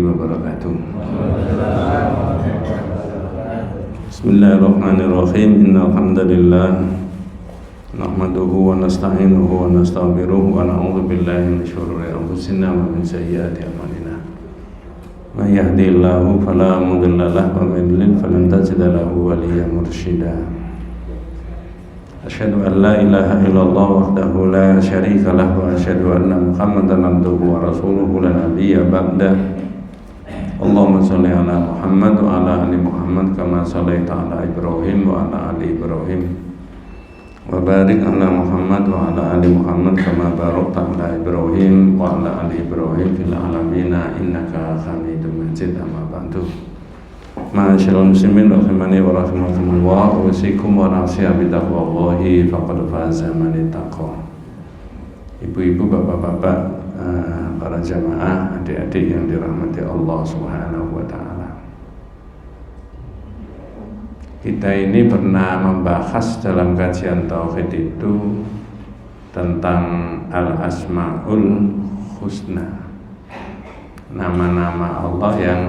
wabarakatuh. Bismillahirrahmanirrahim. Innal hamdalillah nahmaduhu wa nasta'inuhu wa nastaghfiruh wa na'udzu billahi min syururi anfusina wa min sayyiati a'malina. May yahdihillahu fala mudilla lahu wa may yudlil falan tajida lahu waliyyan mursyida. Asyhadu an la ilaha illallah wahdahu la syarika lahu wa asyhadu anna Muhammadan abduhu wa rasuluhu la nabiyya ba'da. Allahumma sholli ala Muhammad wa ala ali Muhammad kama shallaita ala Ibrahim wa ala ali Ibrahim wa barik ala Muhammad wa ala ali Muhammad kama barakta ala Ibrahim wa ala ali Ibrahim fil alamin innaka Hamidum Majid. Amma ba'du. Ma'asyiral muslimin rahimani wa rahimakumullah, usikum wa nasiha bitaqwallahi faqad faza man ittaqa. Ibu-ibu, bapak-bapak, para jamaah, adik-adik yang dirahmati Allah Subhanahu wa ta'ala. Kita ini pernah membahas dalam kajian tauhid itu tentang al-asmaul husna, nama-nama Allah yang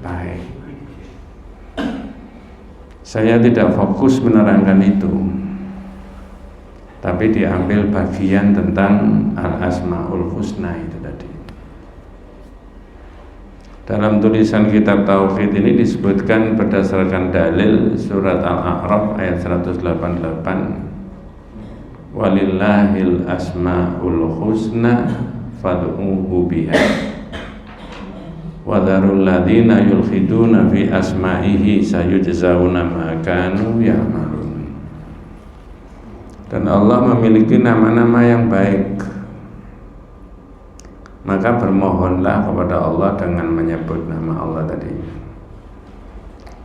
baik. Saya tidak fokus menerangkan itu, tapi diambil bagian tentang al-asmaul husna itu tadi. Dalam tulisan kitab tauhid ini disebutkan berdasarkan dalil surat Al-A'raf ayat 188, walillahil asmaul husna fad'uhu biha wa dzarul ladzina yulhiduna fi asma'ihi sayujzauna ma kanu ya'malun. Dan Allah memiliki nama-nama yang baik, maka bermohonlah kepada Allah dengan menyebut nama Allah tadi,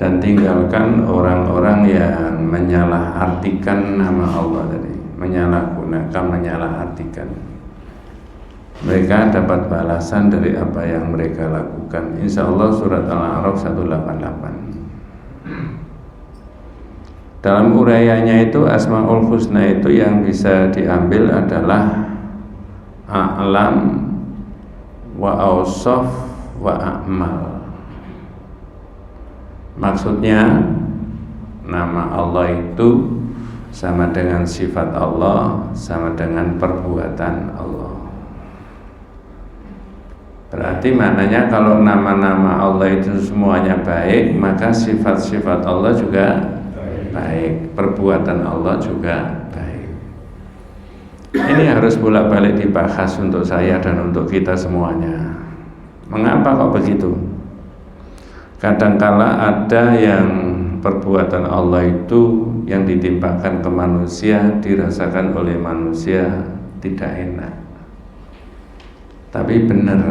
dan tinggalkan orang-orang yang menyalahartikan nama Allah tadi, menyalahgunakan, menyalahartikan. Mereka dapat balasan dari apa yang mereka lakukan. Insya Allah surat Al-A'raf 188. Dalam uraiannya itu Asmaul Husna itu yang bisa diambil adalah a'lam wa awsaf wa a'mal. Maksudnya nama Allah itu sama dengan sifat Allah, sama dengan perbuatan Allah. Berarti maknanya kalau nama-nama Allah itu semuanya baik, maka sifat-sifat Allah juga baik, perbuatan Allah juga baik. Ini harus bolak-balik dibahas untuk saya dan untuk kita semuanya. Mengapa kok begitu? Kadangkala ada yang perbuatan Allah itu yang ditimpakan ke manusia dirasakan oleh manusia tidak enak, tapi benar.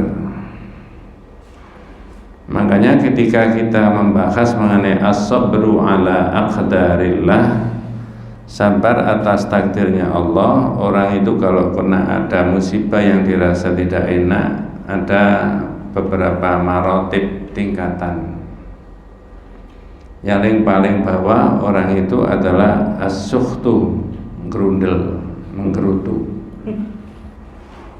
Makanya ketika kita membahas mengenai as-sabru ala aqdarillah, sabar atas takdirnya Allah, orang itu kalau kena ada musibah yang dirasa tidak enak, ada beberapa marotib, tingkatan. Yang paling bawah orang itu adalah as-sukhtu, gerundel, menggerutu.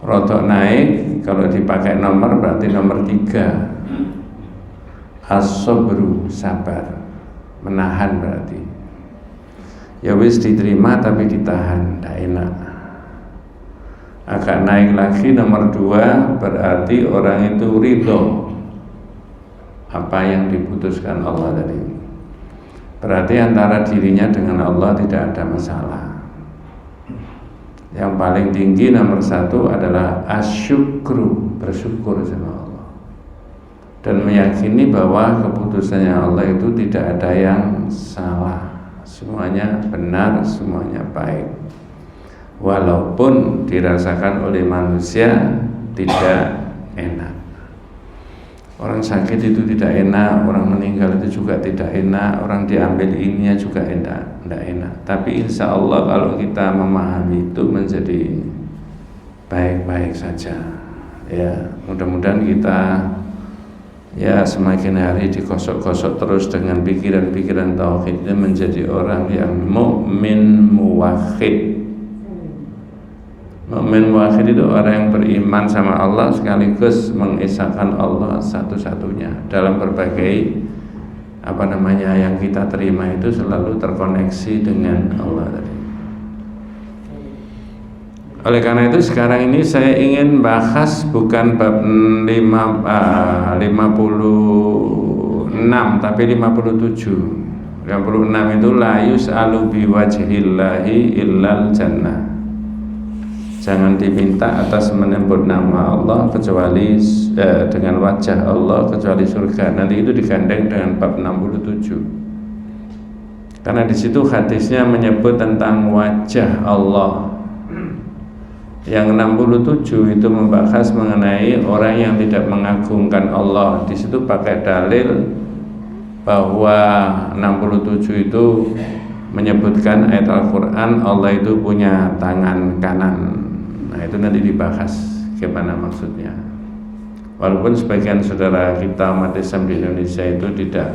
Rotok naik, kalau dipakai nomor berarti nomor 3. As-sabru, sabar, menahan berarti. Ya wis diterima tapi ditahan, tidak enak. Agak naik lagi nomor 2, berarti orang itu ridho apa yang diputuskan Allah tadi. Berarti antara dirinya dengan Allah tidak ada masalah. Yang paling tinggi nomor 1 adalah asyukru, bersyukur sama Allah dan meyakini bahwa keputusannya Allah itu tidak ada yang salah, semuanya benar, semuanya baik, walaupun dirasakan oleh manusia tidak enak. Orang sakit itu tidak enak, orang meninggal itu juga tidak enak, orang diambil ininya juga tidak enak. Tapi insya Allah kalau kita memahami itu menjadi baik-baik saja. Ya, mudah-mudahan kita ya semakin hari dikosok-kosok terus dengan pikiran-pikiran tauhidnya, menjadi orang yang mukmin muwahhid. Mukmin muwahhid itu orang yang beriman sama Allah sekaligus mengesahkan Allah satu-satunya. Dalam berbagai yang kita terima itu selalu terkoneksi dengan Allah tadi. Oleh karena itu sekarang ini saya ingin bahas bukan bab 56 tapi 57. 56 itu la yus'alu biwajhillahi illal jannah. Jangan diminta atas menyebut nama Allah kecuali dengan wajah Allah kecuali surga. Nanti itu digandeng dengan bab 67. Karena di situ hadisnya menyebut tentang wajah Allah. Yang 67 itu membahas mengenai orang yang tidak mengagungkan Allah. Di situ pakai dalil bahwa 67 itu menyebutkan ayat Al-Quran Allah itu punya tangan kanan. Nah itu nanti dibahas gimana maksudnya. Walaupun sebagian saudara kita umat Islam di Indonesia itu tidak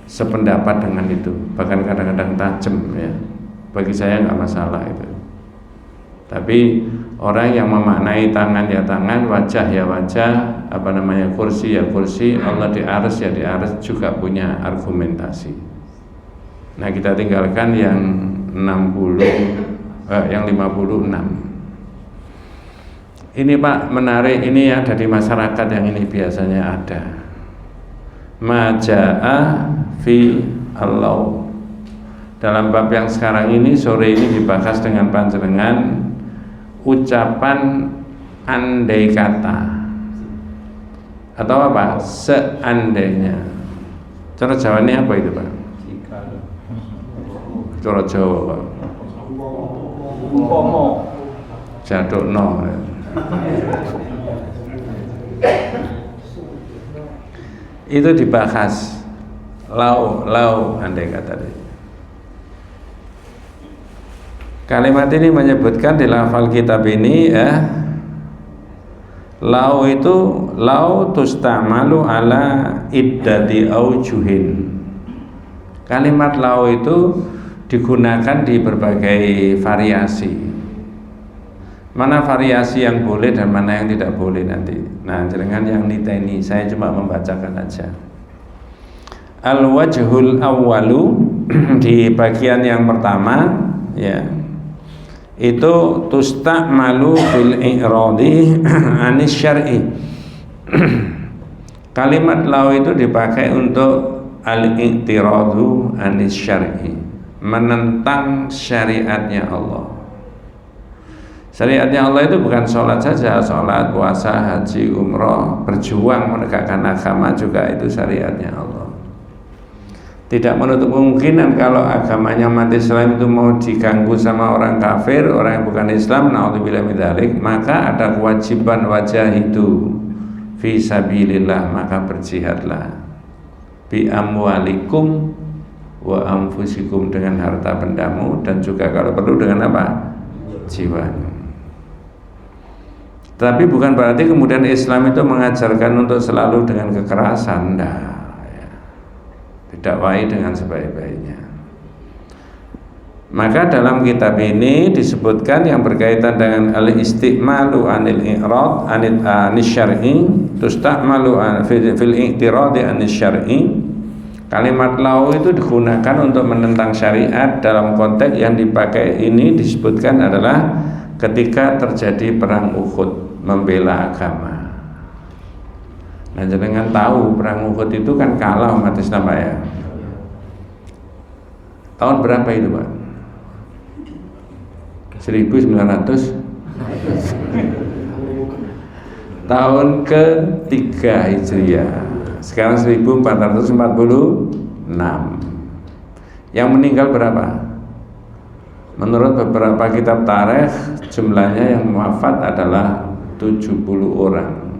sependapat dengan itu, bahkan kadang-kadang tajam ya. Bagi saya nggak masalah itu. Tapi orang yang memaknai tangan ya tangan, wajah ya wajah, kursi ya kursi, Allah di arsy ya di arsy juga punya argumentasi. Nah kita tinggalkan yang 56. Ini Pak menarik, ini ada di masyarakat yang ini biasanya ada. Maja'a fi Allah. Dalam bab yang sekarang ini sore ini dibahas dengan panjenengan ucapan andai kata atau apa? Seandainya. Cara Jawanya apa itu Pak? Cara Jawa Pak. Jadukno. Itu dibahas lau andai kata. Kalimat ini menyebutkan di lafal kitab ini lau itu lau tustamalu ala iddati aujuhin. Kalimat lau itu digunakan di berbagai variasi. Mana variasi yang boleh dan mana yang tidak boleh nanti. Nah, jangan yang niteni, saya cuma membacakan aja. Al-wajhul awwalu di bagian yang pertama ya. Itu tusta'malu bil i'radi anis syar'i. Kalimat lau itu dipakai untuk al-i'tiradu anis syar'i, menentang syariatnya Allah. Syariatnya Allah itu bukan sholat saja, sholat, puasa, haji, umroh, berjuang menegakkan agama juga itu syariatnya Allah. Tidak menutup kemungkinan kalau agamanya umat Islam itu mau diganggu sama orang kafir, orang yang bukan Islam, naudzubillah min dzalik, maka ada kewajiban wajah itu fi sabilillah, maka berjihadlah bi amwalikum wa anfusikum, dengan harta bendamu dan juga kalau perlu dengan apa? Jiwamu. Tapi bukan berarti kemudian Islam itu mengajarkan untuk selalu dengan kekerasan, didakwai dengan sebaik-baiknya. Maka dalam kitab ini disebutkan yang berkaitan dengan al-istiqmalu anil i'rad anis syar'i, tusta'malu fil i'tiradi anis syar'i. Kalimat lau itu digunakan untuk menentang syariat. Dalam konteks yang dipakai ini disebutkan adalah ketika terjadi perang Uhud, membela agama. Nah, jangan tahu perang Uhud itu kan kalah umat Islam Pak ya. Tahun berapa itu Pak? 1900 tahun ke-3 Hijriah. Sekarang 1446. Yang meninggal berapa? Menurut beberapa kitab tarikh jumlahnya yang wafat adalah 70 orang.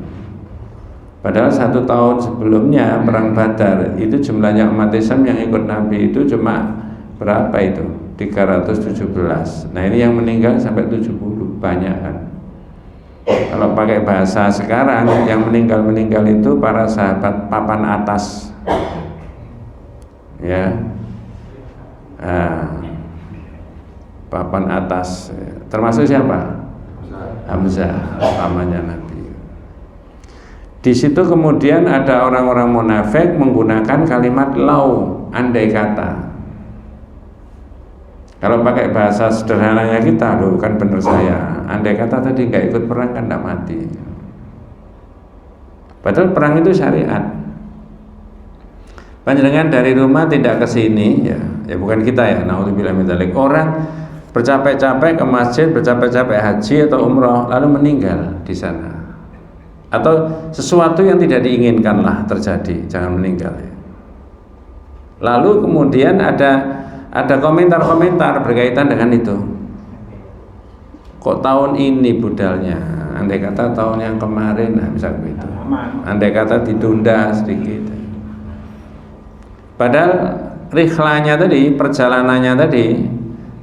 Padahal 1 tahun sebelumnya perang Badar itu jumlahnya umat Islam yang ikut Nabi itu cuma berapa itu? 317. Nah ini yang meninggal sampai 70, banyak kan. Kalau pakai bahasa sekarang yang meninggal itu para sahabat papan atas ya. Papan atas termasuk siapa? Hamzah, pamannya Nabi. Di situ kemudian ada orang-orang munafik menggunakan kalimat lau, andai kata. Kalau pakai bahasa sederhananya kita, loh kan bener saya, andai kata tadi nggak ikut perang kan nggak mati. Padahal perang itu syariat. Panjenengan dari rumah tidak ke sini, ya bukan kita ya, naudzubillah min dzalik. Orang bercapek-capek ke masjid, bercapek-capek haji atau umroh, lalu meninggal di sana. Atau sesuatu yang tidak diinginkan lah terjadi, jangan meninggal ya. Lalu kemudian ada komentar-komentar berkaitan dengan itu. Kok tahun ini budalnya? Andai kata tahun yang kemarin, nah bisa begitu. Andai kata ditunda sedikit. Padahal rihlanya tadi, perjalanannya tadi,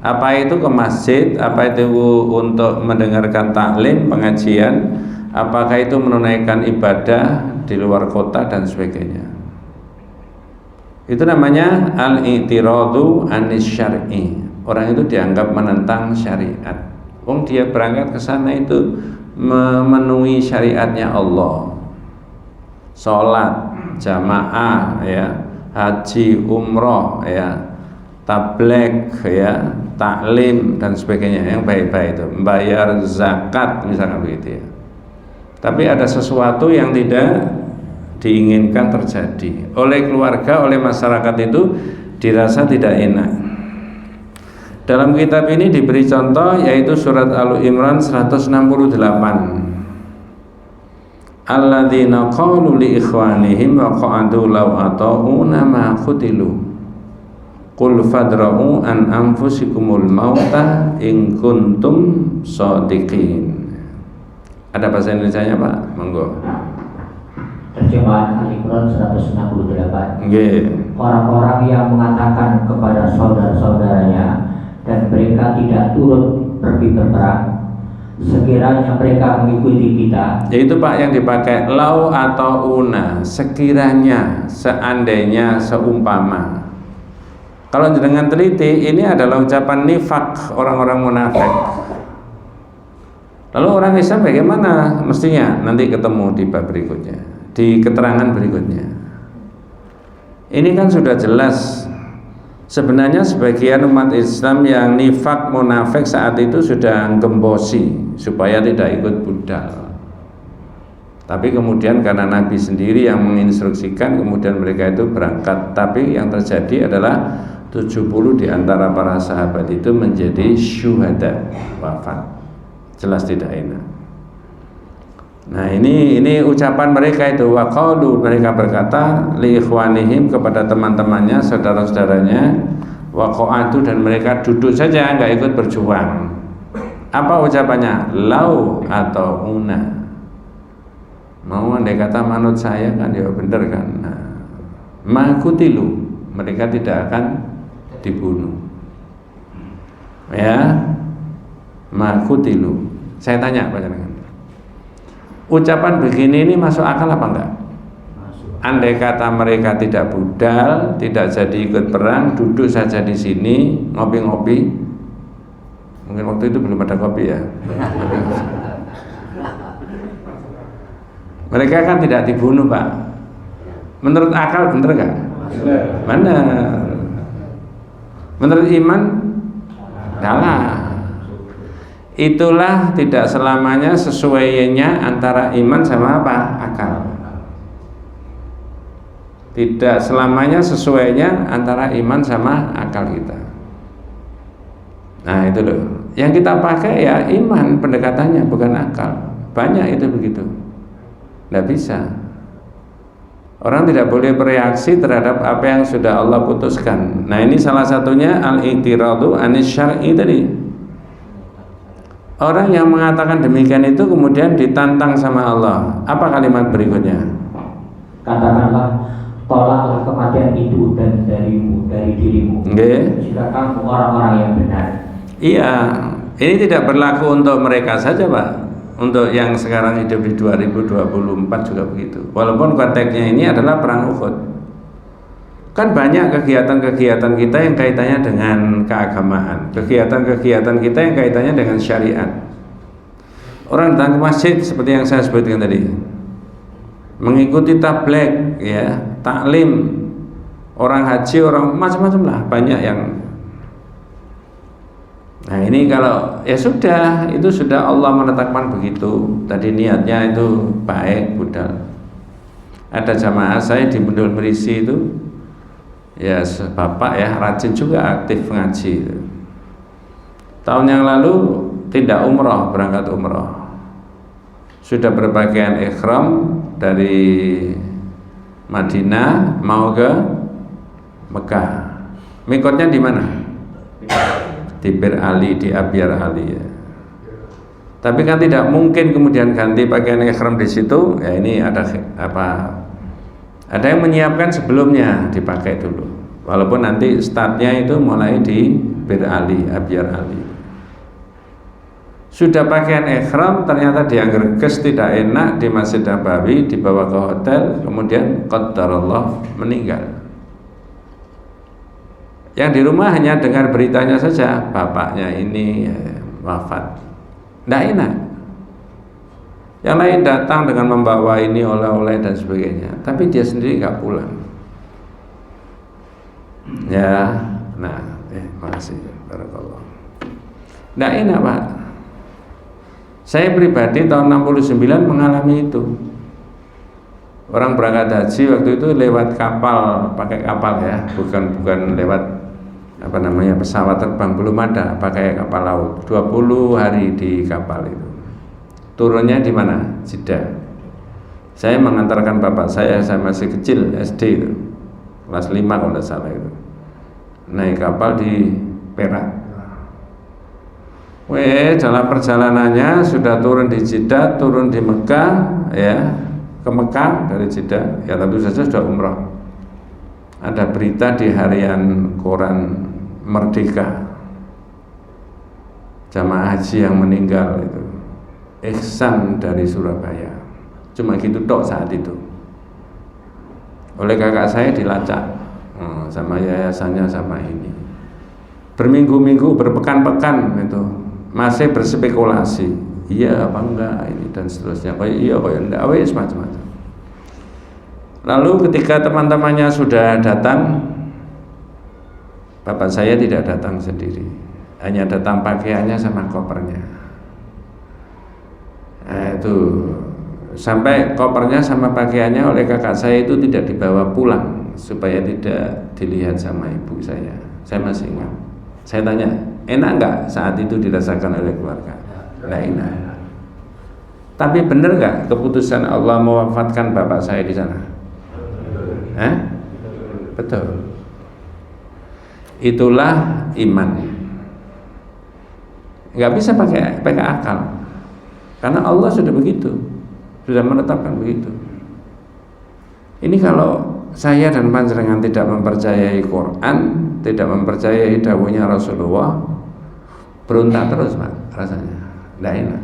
apa itu ke masjid, apa itu untuk mendengarkan taklim, pengajian, apakah itu menunaikan ibadah di luar kota dan sebagainya. Itu namanya al-i'tiradu anis syar'i. Orang itu dianggap menentang syariat. Wong dia berangkat ke sana itu memenuhi syariatnya Allah. Salat, jamaah ya, haji, umroh ya, tabligh ya, taklim dan sebagainya yang baik-baik itu, membayar zakat misalkan begitu ya. Tapi ada sesuatu yang tidak diinginkan terjadi oleh keluarga, oleh masyarakat itu dirasa tidak enak. Dalam kitab ini diberi contoh yaitu surat Al-Imran 168. Alladzina qalu li ikhwanihim wa qa'adu law ata'una ma qutilu qul fadra'u an anfusikumul mauta in kuntum shadiqin. Ada bahasa Indonesianya Pak? Monggo. Terjemahan Al-Imran 168. Yeah. Orang-orang yang mengatakan kepada saudara-saudaranya dan mereka tidak turut pergi berperang, sekiranya mereka mengikuti kita. Yaitu Pak yang dipakai lau atau una, sekiranya, seandainya, seumpama. Kalau dengan teliti, ini adalah ucapan nifak orang-orang munafik. Lalu orang Islam bagaimana mestinya? Nanti ketemu di bab berikutnya, di keterangan berikutnya. Ini kan sudah jelas. Sebenarnya sebagian umat Islam yang nifak munafik saat itu sudah gembosi supaya tidak ikut budal. Tapi kemudian karena Nabi sendiri yang menginstruksikan, kemudian mereka itu berangkat. Tapi yang terjadi adalah 70 di antara para sahabat itu menjadi syuhada, wafat. Jelas tidak enak. Nah ini ucapan mereka itu, wa qalu, mereka berkata li ikhwanihim, kepada teman-temannya, saudara-saudaranya, wa qa'atu, dan mereka duduk saja enggak ikut berjuang. Apa ucapannya? Lau atau una. Mau andai kata manut saya kan ya bener kan. Nah, makutilu, mereka tidak akan dibunuh. Ya. Makutilu. Saya tanya Pak Jangan. Ucapan begini ini masuk akal apa enggak? Andai kata mereka tidak budal, tidak jadi ikut perang, duduk saja di sini ngopi-ngopi. Mungkin waktu itu belum ada kopi ya. Mereka kan tidak dibunuh Pak. Menurut akal bener enggak? Benar. Menurut iman, salah. Itulah tidak selamanya sesuainya antara iman sama apa? Akal. Tidak selamanya sesuainya antara iman sama akal kita. Nah itu loh. Yang kita pakai ya iman pendekatannya, bukan akal. Banyak itu begitu. Tidak bisa. Orang tidak boleh bereaksi terhadap apa yang sudah Allah putuskan. Nah ini salah satunya al-i'tiradu anis syar'i tadi. Orang yang mengatakan demikian itu kemudian ditantang sama Allah. Apa kalimat berikutnya? Katakanlah, tolaklah kematian itu dan dari dirimu. Jika kamu orang-orang yang benar. Iya, ini tidak berlaku untuk mereka saja Pak. Untuk yang sekarang hidup di 2024 juga begitu. Walaupun konteksnya ini adalah perang Uhud. Kan banyak kegiatan-kegiatan kita yang kaitannya dengan keagamaan, kegiatan-kegiatan kita yang kaitannya dengan syariat. Orang datang ke masjid seperti yang saya sebutkan tadi, mengikuti tabligh, ya, taklim, orang haji, orang macam-macam lah, banyak yang. Nah ini kalau ya sudah, itu sudah Allah menetapkan begitu. Tadi niatnya itu baik, budal. Ada jamaah saya di Bendul Merisi itu, ya bapak ya rajin juga aktif ngaji itu. Tahun yang lalu tidak umroh, berangkat umroh, sudah berpakaian ihram dari Madinah mau ke Mekah. Mikotnya di mana? Di Bir Ali, di Abyar Ali ya. Tapi kan tidak mungkin kemudian ganti pakaian ihram di situ. Ya ini ada apa? Ada yang menyiapkan sebelumnya dipakai dulu. Walaupun nanti startnya itu mulai di Bir Ali, Abyar Ali. Sudah pakaian ihram, ternyata dianggerges tidak enak di Masjid Nabawi, dibawa ke hotel, kemudian qadarullah meninggal. Yang di rumah hanya dengar beritanya saja, bapaknya ini wafat. Tidak enak. Yang lain datang dengan membawa ini oleh-oleh dan sebagainya, tapi dia sendiri nggak pulang. Ya, nah, makasih, barakallah. Tidak enak Pak. Saya pribadi tahun 69 mengalami itu. Orang berangkat haji waktu itu lewat kapal, pakai kapal ya, bukan lewat apa namanya pesawat terbang, belum ada, pakai kapal laut. 20 hari di kapal itu. Turunnya di mana? Jeddah. Saya mengantarkan bapak saya masih kecil, SD itu, kelas 5 kalau tidak salah itu. Naik kapal di Perak. Dalam perjalanannya sudah turun di Jeddah, turun di Mekah, ya, ke Mekah dari Jeddah, ya tentu saja sudah umrah. Ada berita di harian koran Merdeka, jamaah haji yang meninggal itu, Ihsan dari Surabaya. Cuma gitu tok saat itu. Oleh kakak saya dilacak, sama yayasannya sama ini. Berminggu-minggu, berpekan-pekan itu. Masih berspekulasi, iya apa enggak ini dan seterusnya, iya enggak, macam-macam. Lalu ketika teman-temannya sudah datang, bapak saya tidak datang sendiri, hanya datang pakaiannya sama kopernya. Nah, itu sampai kopernya sama pakaiannya oleh kakak saya itu tidak dibawa pulang supaya tidak dilihat sama ibu saya. Saya masih ingat. Saya tanya, enak enggak saat itu dirasakan oleh keluarga? Nah, enak. Tapi benar enggak keputusan Allah mewafatkan bapak saya di sana? Betul. Itulah iman. Enggak bisa pakai akal. Karena Allah sudah begitu, sudah menetapkan begitu. Ini kalau saya dan panjenengan tidak mempercayai Quran, tidak mempercayai dawuhnya Rasulullah, berontak terus Pak rasanya, tidak enak.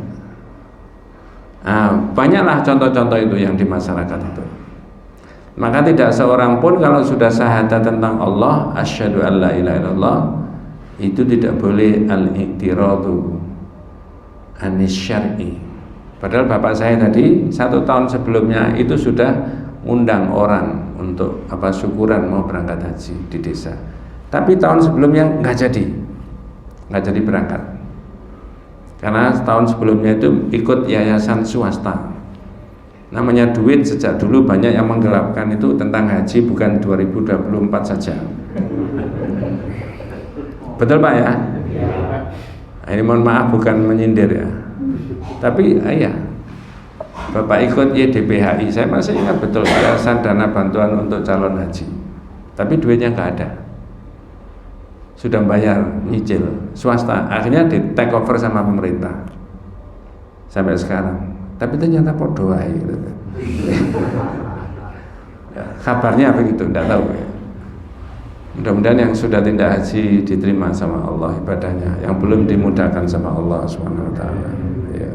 Banyaklah contoh-contoh itu yang di masyarakat itu. Maka tidak seorang pun kalau sudah syahadat tentang Allah, asyhadu an la ilaha illallah, itu tidak boleh al-i'tiradu anis syar'i. Padahal bapak saya tadi 1 tahun sebelumnya itu sudah undang orang untuk syukuran mau berangkat haji di desa. Tapi tahun sebelumnya nggak jadi berangkat. Karena tahun sebelumnya itu ikut yayasan swasta. Namanya duit sejak dulu banyak yang menggelapkan itu tentang haji, bukan 2024 saja. Betul Pak ya? Ini mohon maaf bukan menyindir ya. Tapi iya, Bapak ikut YDPHI, saya masih ingat betul, yayasan dana bantuan untuk calon haji. Tapi duitnya nggak ada. Sudah bayar nyicil swasta, akhirnya di take over sama pemerintah sampai sekarang. Tapi ternyata podo aja gitu. Ya, kabarnya begitu, enggak tahu ya. Mudah-mudahan yang sudah tindak haji diterima sama Allah ibadahnya, yang belum dimudahkan sama Allah Subhanahu wa taala. Ya.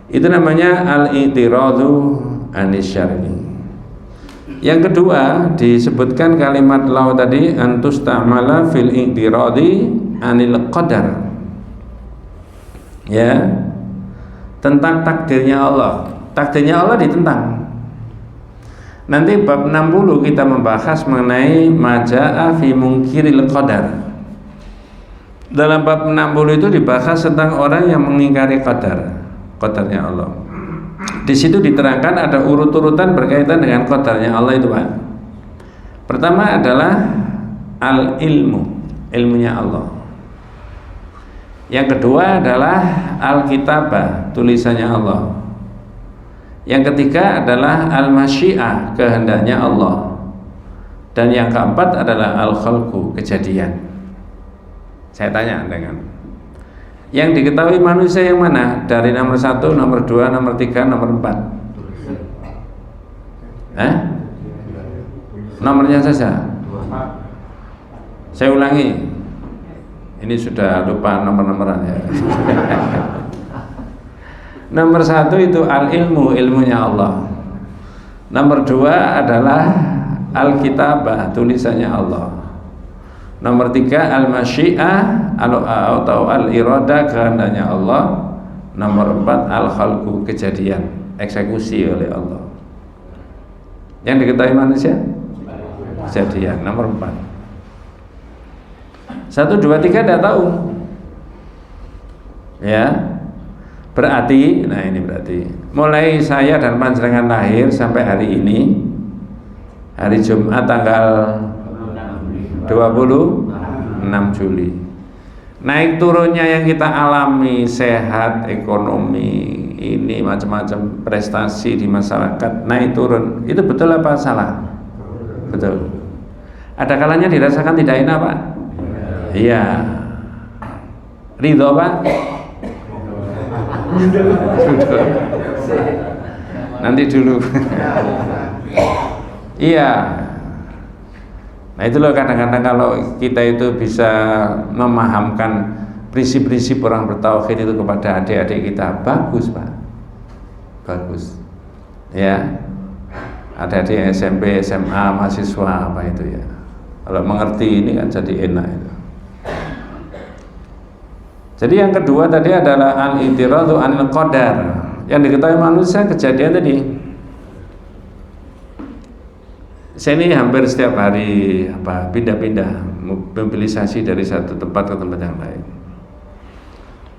Itu namanya al-i'tiradu anis syar'i. Yang kedua disebutkan kalimat lau tadi, antustamala fil i'tiradi anil qadar. Ya. tentang takdirnya Allah. Takdirnya Allah ditentang. Nanti bab 60 kita membahas mengenai maja'a fi munkiril qadar. Dalam bab 60 itu dibahas tentang orang yang mengingkari qadarnya Allah. Di situ diterangkan ada urut-urutan berkaitan dengan qadarnya Allah itu, Pak. Pertama adalah ilmunya Allah. Yang kedua adalah al-kitabah, tulisannya Allah. Yang ketiga adalah al-masyiah, kehendaknya Allah. Dan yang keempat adalah al-khalqu, kejadian. Saya tanya dengan yang diketahui manusia yang mana? Dari nomor 1, nomor 2, nomor 3, nomor 4? Nomornya saja. Saya ulangi. Ini sudah lupa nomor-nomoran ya. Nomor 1 itu ilmunya Allah. Nomor 2 adalah al-kitabah, tulisannya Allah. Nomor 3 al-masyiah atau al-irada, kehendaknya Allah. Nomor 4 al-khalqu, kejadian, eksekusi oleh Allah. Yang diketahui manusia? Kejadian. Nomor 4. 1, 2, 3 tidak tahu. Ya. Berarti, nah ini berarti mulai saya dan panjenengan lahir sampai hari ini, hari Jumat tanggal 26 Juli. Naik turunnya yang kita alami, sehat, ekonomi, ini macam-macam prestasi di masyarakat, naik turun, itu betul apa salah? Betul. Ada kalanya dirasakan tidak enak, Pak? Iya. Ridho, Pak? Nanti dulu. Iya. Nah itu loh, kadang-kadang kalau kita itu bisa memahamkan prinsip-prinsip orang bertauhid itu kepada adik-adik kita, bagus, Pak. Bagus. Ya. Adik-adik SMP, SMA, mahasiswa apa itu ya. Kalau mengerti ini kan jadi enak itu. Jadi yang kedua tadi adalah al-i'tiradu 'anil qadar. Yang diketahui manusia kejadian tadi. Saya ini hampir setiap hari pindah-pindah mobilisasi dari satu tempat ke tempat yang lain.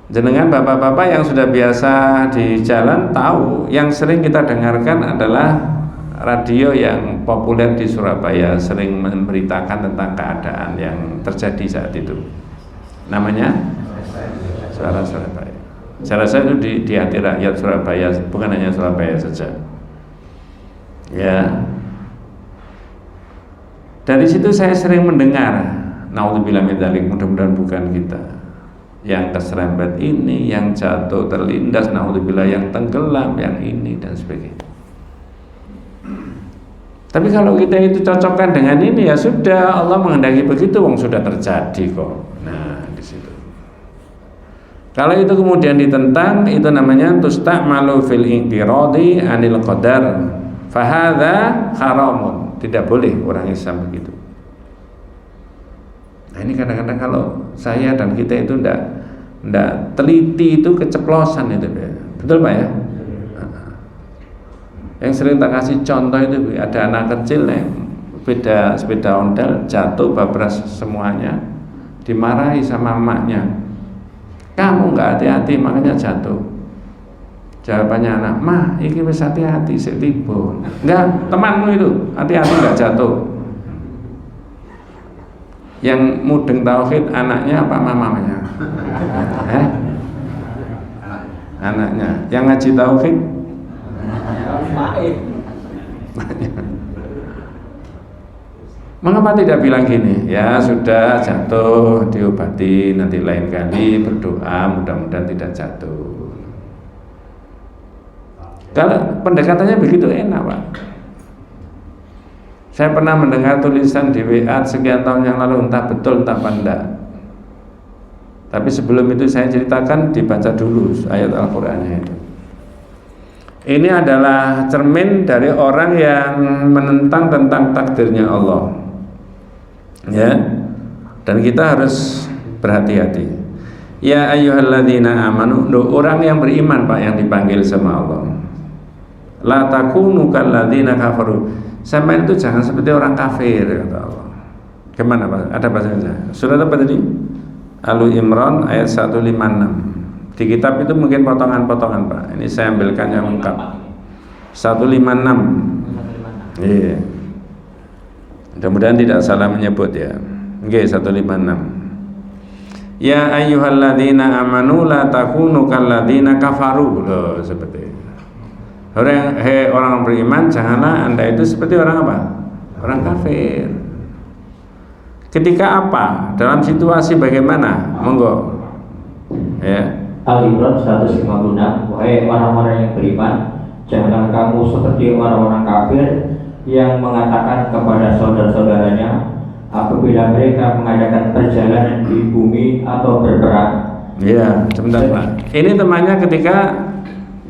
Jenengan bapak-bapak yang sudah biasa di jalan tahu, yang sering kita dengarkan adalah radio yang populer di Surabaya, sering memberitakan tentang keadaan yang terjadi saat itu. Namanya Suara Surabaya. Saya rasa itu di hati rakyat Surabaya, bukan hanya Surabaya saja. Ya. Dari situ saya sering mendengar, naudzubillah min dzalik, mudah-mudahan bukan kita. Yang keserempet ini, yang jatuh terlindas, naudzubillah, yang tenggelam, yang ini dan sebagainya. Tapi kalau kita itu cocokkan dengan ini, ya sudah, Allah menghendaki begitu, wong sudah terjadi kok. Nah, di situ. Kalau itu kemudian ditentang, itu namanya tusta'malu fil i'tiradi 'anil qadar. Fahadha haramun. Tidak boleh orang Islam begitu. Nah, ini kadang-kadang kalau saya dan kita itu tidak teliti, itu keceplosan itu, betul Pak ya? Yang sering tak kasih contoh itu, ada anak kecil yang sepeda ondel jatuh babras semuanya, dimarahi sama emaknya. Kamu nggak hati-hati makanya jatuh. Jawabannya anak, "Mah, iki wis hati-hati sik tiba." Enggak, temanmu itu hati-hati nggak jatuh. Yang mudeng tauhid anaknya apa mamanya? Anaknya. Yang ngaji tauhid mengapa tidak bilang gini, ya sudah jatuh diobati, nanti lain kali berdoa mudah-mudahan tidak jatuh. Kalau pendekatannya begitu enak, Pak. Saya pernah mendengar tulisan di WA sekian tahun yang lalu, entah betul entah enggak. Tapi sebelum itu saya ceritakan, dibaca dulu ayat Al-Qur'annya itu. Ini adalah cermin dari orang yang menentang tentang takdirnya Allah. Ya. Dan kita harus berhati-hati. Ya ayyuhalladzina amanu, orang yang beriman Pak yang dipanggil sama Allah. La takunu kalladzina kafaru. Sampai itu jangan seperti orang kafir kata Allah. Kemana Pak? Ada bahasanya. Surat apa tadi? Ali Imran ayat 156. Di kitab itu mungkin potongan-potongan Pak. Ini saya ambilkan yang lengkap. 156. Iya. Mudah-mudahan tidak salah menyebut ya. Oke, 156. Ya ayyuhalladzina amanu la takunu kalladzina kafaru. Loh, seperti itu. Orang beriman, janganlah Anda itu seperti orang apa? Orang kafir. Ketika apa? Dalam situasi bagaimana? Monggo. Ya. Al-Imran 156. Wahai orang-orang yang beriman, janganlah kamu seperti orang-orang kafir yang mengatakan kepada saudara-saudaranya apabila mereka mengadakan perjalanan di bumi atau berperang. Ya, sebentar Pak. Ini temannya ketika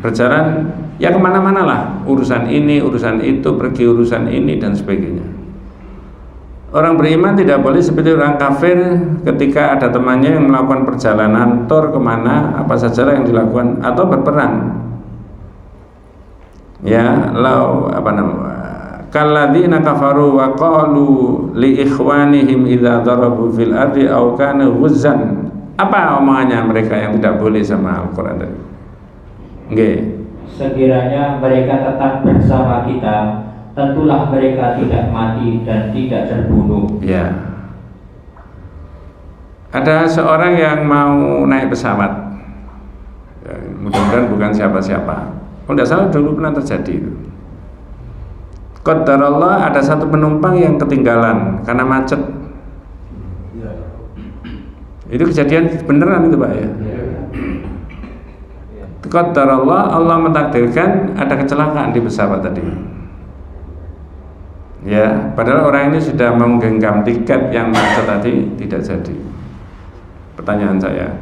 berjalan ya kemana-mana lah, urusan ini, urusan itu, pergi urusan ini dan sebagainya. Orang beriman tidak boleh seperti orang kafir ketika ada temannya yang melakukan perjalanan tur kemana, apa sajalah yang dilakukan atau berperang. Ya, apa namanya? Kalladzina kafaru wa qalu li ikhwanihim idza darabu fil ardi aw kana ghuzzan. Apa omongannya mereka yang tidak boleh sama Al-Qur'an tadi? Nggih. Sekiranya mereka tetap bersama kita, tentulah mereka tidak mati dan tidak terbunuh. Ya. Ada seorang yang mau naik pesawat. Ya, mudah-mudahan bukan siapa-siapa. Kalau tidak salah dulu pernah terjadi itu. Qadarullah ada satu penumpang yang ketinggalan karena macet. Itu kejadian beneran itu Pak ya. Qadarullah, Allah mentakdirkan ada kecelakaan di pesawat tadi. Ya, padahal orang ini sudah menggenggam tiket yang macet tadi tidak jadi. Pertanyaan saya,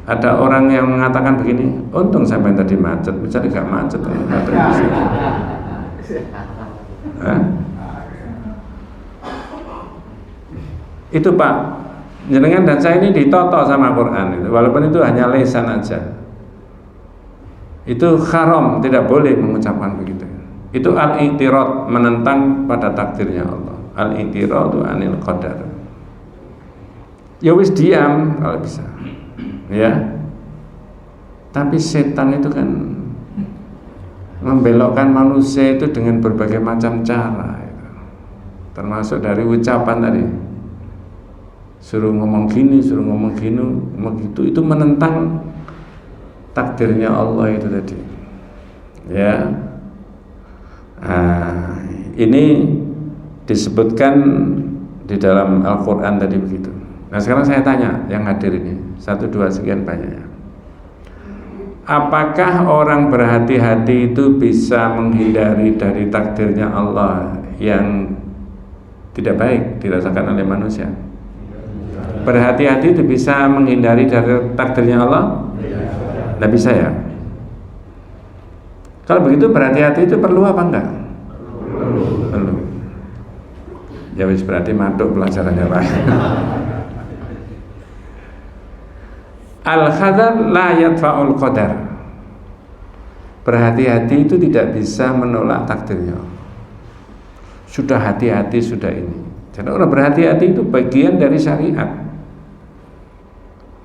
ada orang yang mengatakan begini, untung sampai tadi macet, misalnya gak macet. Itu Pak, jenengan dan saya ini ditoto sama Quran itu, walaupun itu hanya lesan aja. Itu haram, tidak boleh mengucapkan begitu. Itu al-i'tirad, menentang pada takdirnya Allah. Al-i'tiradu anil qadar. Ya wis diam kalau bisa. Ya. Tapi setan itu kan membelokkan manusia itu dengan berbagai macam cara gitu. Termasuk dari ucapan tadi, suruh ngomong gini, suruh ngomong gini, ngomong gitu, itu menentang takdirnya Allah itu tadi ya. Nah, ini disebutkan di dalam Al-Quran tadi begitu. Nah sekarang saya tanya yang hadir ini 1, 2 sekian banyaknya, apakah orang berhati-hati itu bisa menghindari dari takdirnya Allah yang tidak baik dirasakan oleh manusia? Berhati-hati itu bisa menghindari dari takdirnya Allah? Tidak bisa ya? Kalau begitu berhati-hati itu perlu apa enggak? Perlu. Ya wis berarti mantuk pelajarannya Pak. Al-khadar la yadfa'ul qadar. Berhati-hati itu tidak bisa menolak takdirnya. Sudah hati-hati sudah ini. Jadi orang berhati-hati itu bagian dari syariat.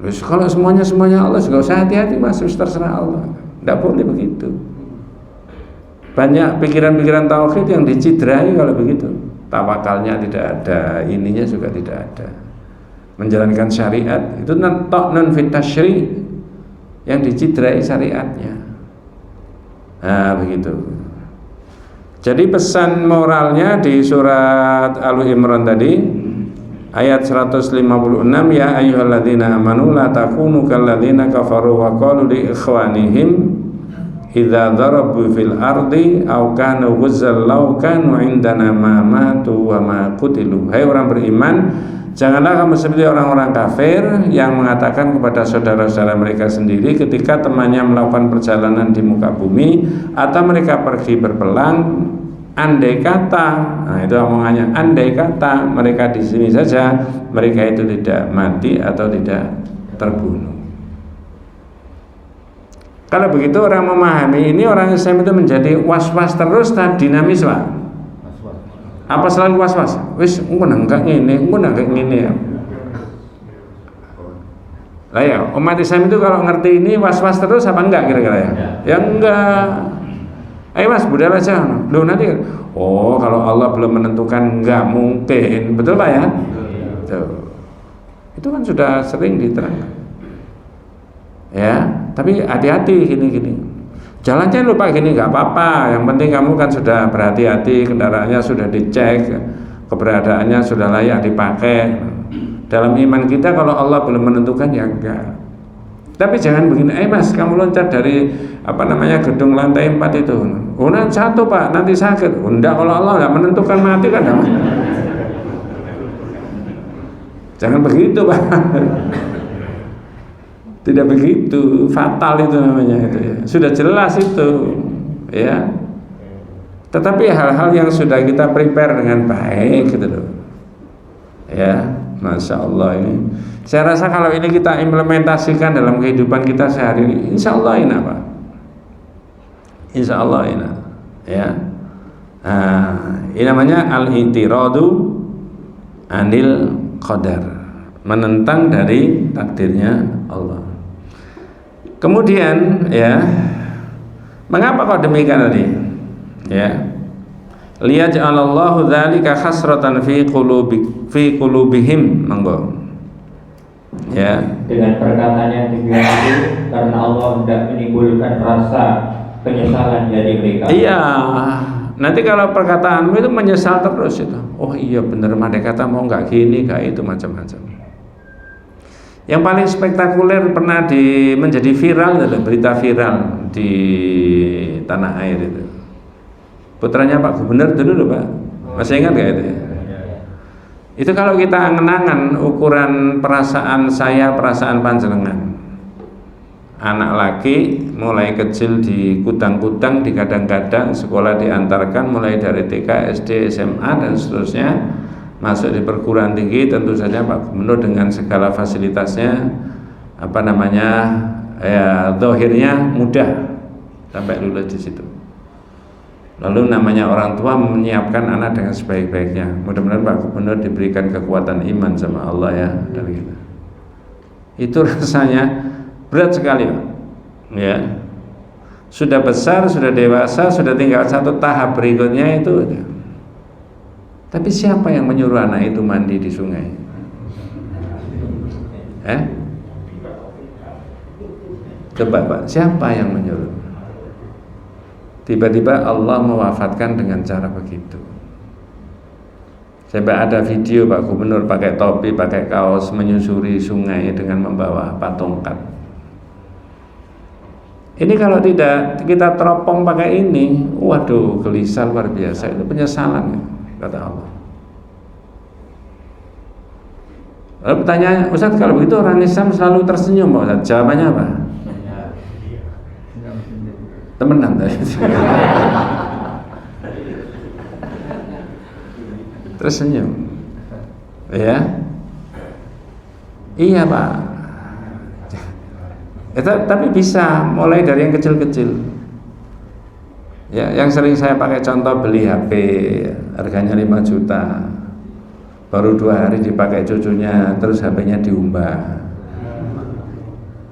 Terus kalau semuanya Allah juga usah hati-hati Mas, terserah Allah. Tidak boleh begitu. Banyak pikiran-pikiran tauhid yang dicidrai kalau begitu. Tawakalnya tidak ada, ininya juga tidak ada. Menjalankan syariat itu non fit tasyri', yang dicidrai syariatnya. Nah, begitu. Jadi pesan moralnya di surat Al-Imran tadi ayat 156, ya ayyuhalladzina amanu la takunu kalladzina kafaru wa qalu li ikhwanihim idza darabu fil ardi aw kanu ghuzzal law kanu indana ma matu wa ma qutilu. Hai orang beriman, janganlah kamu seperti orang-orang kafir yang mengatakan kepada saudara-saudara mereka sendiri ketika temannya melakukan perjalanan di muka bumi atau mereka pergi berperang, andai kata, nah itu omongannya, andai kata mereka di sini saja, mereka itu tidak mati atau tidak terbunuh. Kalau begitu orang memahami ini, orang Islam itu menjadi was-was terus dan dinamis, Pak. Apa selalu was-was? Wis engko nggak ngene, engko nggak ngene ya. Lah ya, umat Islam itu kalau ngerti ini was-was terus apa enggak kira-kira ya? Ya enggak. Ayo Mas, budal aja. Loh nanti, oh kalau Allah belum menentukan enggak mungkin, betul Pak ya? Tuh. Itu kan sudah sering diterangkan. Ya, tapi hati-hati gini-gini. Jalannya lupa gini nggak apa-apa. Yang penting kamu kan sudah berhati-hati, kendaraannya sudah dicek, keberadaannya sudah layak dipakai. Dalam iman kita kalau Allah belum menentukan ya enggak. Tapi jangan begini, Mas kamu loncat dari gedung lantai 4 itu. Oh nanti satu Pak, nanti sakit. Oh, enggak, kalau Allah enggak menentukan mati kan enggak. Jangan begitu Pak. Tidak begitu, fatal itu namanya itu ya. Sudah jelas itu ya. Tetapi hal-hal yang sudah kita prepare dengan baik gitu loh. Ya, Masya Allah ini. Saya rasa kalau ini kita implementasikan dalam kehidupan kita sehari-hari, insya Allah enak Pak. Insya Allah enak. Ya. Ini namanya al-i'tiradu anil qadar, menentang dari takdirnya Allah. Kemudian ya, mengapa kok demikian tadi? Ya, liyaj'alallahu dzalika hasratan fi qulubihim, monggo. Ya. Dengan perkataan yang demikian itu karena Allah hendak menimbulkan rasa penyesalan dari mereka. Iya. Nanti kalau perkataanmu itu menyesal terus itu. Oh iya benar, mereka kata mau nggak gini, nggak itu, macam-macam. Yang paling spektakuler pernah menjadi viral adalah berita viral di tanah air itu. Putranya Pak Gubernur dulu Pak, masih ingat nggak itu? Itu kalau kita angen-angen ukuran perasaan saya, perasaan panjenengan. Anak laki mulai kecil di kudang-kudang, digadang-gadang, sekolah diantarkan mulai dari TK, SD, SMA dan seterusnya. Masuk di perguruan tinggi, tentu saja Pak Gubernur dengan segala fasilitasnya zahirnya mudah sampai lulus di situ. Lalu namanya orang tua menyiapkan anak dengan sebaik-baiknya. Mudah-mudahan Pak Gubernur diberikan kekuatan iman sama Allah ya dari kita. Itu rasanya berat sekali Pak. Ya. Sudah besar, sudah dewasa, sudah tinggal satu tahap berikutnya itu. Tapi siapa yang menyuruh anak itu mandi di sungai? Coba Pak, siapa yang menyuruh? Tiba-tiba Allah mewafatkan dengan cara begitu. Sampai ada video Pak Gubernur pakai topi, pakai kaos menyusuri sungai dengan membawa tongkat. Ini kalau tidak kita teropong pakai ini, waduh gelisah luar biasa, itu penyesalan kata Allah. Lalu pertanyaan, Ustaz kalau begitu orang Islam selalu tersenyum Pak Ustaz? Jawabannya apa? Temenan tadi. Tersenyum. Ya. Iya Pak. Tapi bisa mulai dari yang kecil-kecil. Ya, yang sering saya pakai contoh beli HP harganya 5 juta, baru 2 hari dipakai cucunya, terus HP-nya diumbah,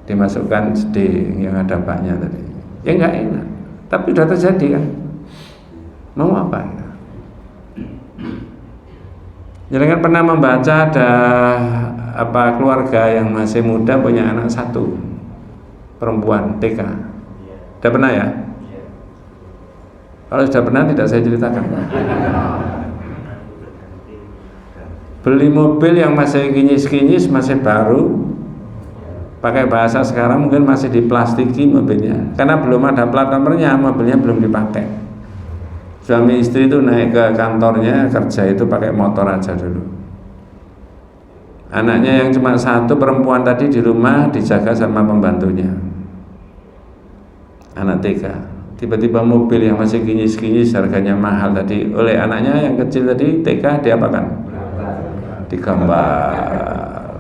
dimasukkan SD yang ada baknya tadi. Ya nggak enak, tapi sudah terjadi kan. Mau apa? Jangan pernah membaca ada keluarga yang masih muda punya anak 1 perempuan TK. Udah pernah ya? Kalau sudah pernah tidak saya ceritakan. Beli mobil yang masih kinyis-kinyis, masih baru, pakai bahasa sekarang mungkin masih diplastiki mobilnya, karena belum ada plat nomornya, mobilnya belum dipakai. Suami istri itu naik ke kantornya kerja itu pakai motor aja dulu. Anaknya yang cuma 1 perempuan tadi di rumah dijaga sama pembantunya, anak TK. Tiba-tiba mobil yang masih kinyis-kinyis harganya mahal tadi oleh anaknya yang kecil tadi TK diapakan? Digambar.